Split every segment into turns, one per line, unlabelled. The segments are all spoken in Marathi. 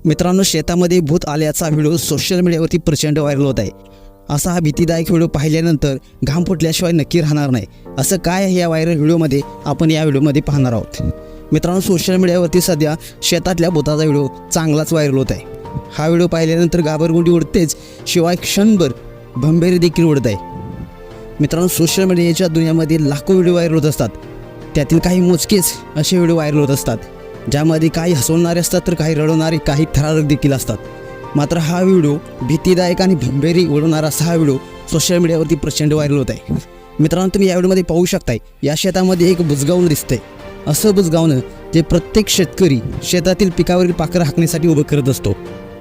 मित्रांनो, शेतामध्ये भूत आल्याचा व्हिडिओ सोशल मीडियावरती प्रचंड व्हायरल होत आहे. असा हा भीतीदायक व्हिडिओ पाहिल्यानंतर घाम फुटल्याशिवाय नक्की राहणार नाही. असं काय आहे या व्हायरल व्हिडिओमध्ये आपण या व्हिडिओमध्ये पाहणार आहोत. मित्रांनो, सोशल मीडियावरती सध्या शेतातल्या भूताचा व्हिडिओ चांगलाच व्हायरल होत आहे. हा व्हिडिओ पाहिल्यानंतर घाबरगुंडी उडतेच, शिवाय क्षणभर भंबेरी देखील उडत आहे. मित्रांनो, सोशल मीडियाच्या दुनियामध्ये लाखो व्हिडिओ व्हायरल होत असतात. त्यातील काही मोजकेच असे व्हिडिओ व्हायरल होत असतात ज्यामध्ये काही हसवणारे असतात तर काही रडवणारे, काही थरारक देखील असतात. मात्र हा व्हिडिओ भीतीदायक आणि भंबेरी उडवणारा असा हा व्हिडिओ सोशल मीडियावरती प्रचंड व्हायरल होत आहे. मित्रांनो, तुम्ही या व्हिडिओमध्ये पाहू शकताय, या शेतामध्ये एक बुजगावणं दिसतंय. असं बुजगावणं जे प्रत्येक शेतकरी शेतातील पिकावरील पाखरं हाकण्यासाठी उभं करत असतो,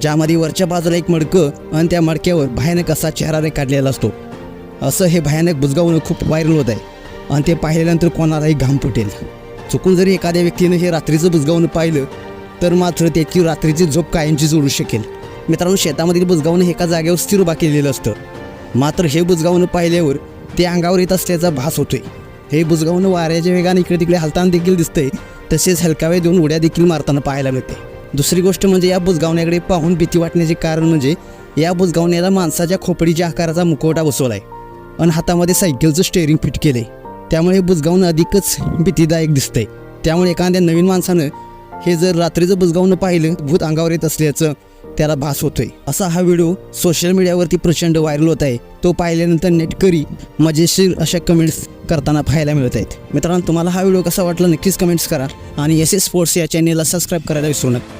ज्यामध्ये वरच्या बाजूला एक मडकं आणि त्या मडक्यावर भयानक असा चेहरा काढलेला असतो. असं हे भयानक बुजगावणं खूप व्हायरल होत आहे आणि ते पाहिल्यानंतर कोणालाही घाम फुटेल. चुकून जरी एखाद्या व्यक्तीनं हे रात्रीचं बुजगावणं पाहिलं तर मात्र त्याची रात्रीची झोप कायमचीच उडू शकेल. मित्रांनो, शेतामधील बुजगावणं एका जागेवर स्थिर उभा केलेलं असतं. मात्र हे बुजगावणं पाहिल्यावर ते अंगावर येत असल्याचा भास होतोय. हे बुजगावणं वाऱ्याच्या वेगाने इकडे तिकडे हलताना देखील दिसतंय, तसेच हलकावे देऊन उड्या देखील मारताना पाहायला मिळते. दुसरी गोष्ट म्हणजे या बुजगावण्याकडे पाहून भीती वाटण्याचे कारण म्हणजे या बुजगावण्याला माणसाच्या खोपडीच्या आकाराचा मुखवटा बसवला आहे आणि हातामध्ये सायकलचं स्टेअरिंग फिट केलं आहे. त्यामुळे हे बुजगावणं अधिकच भीतीदायक दिसतंय. त्यामुळे एखाद्या नवीन माणसानं हे जर रात्रीचं बुजगावणं पाहिलं, भूत अंगावर येत असल्याचं त्याला भास होतोय. असा हा व्हिडिओ सोशल मीडियावरती प्रचंड व्हायरल होत आहे. तो पाहिल्यानंतर नेटकरी मजेशीर अशा कमेंट्स करताना पाहायला मिळत आहेत. मित्रांनो, तुम्हाला हा व्हिडिओ कसा वाटला नक्कीच कमेंट्स करा आणि SS स्पोर्ट्स या चॅनेलला सबस्क्राईब करायला विसरू नका.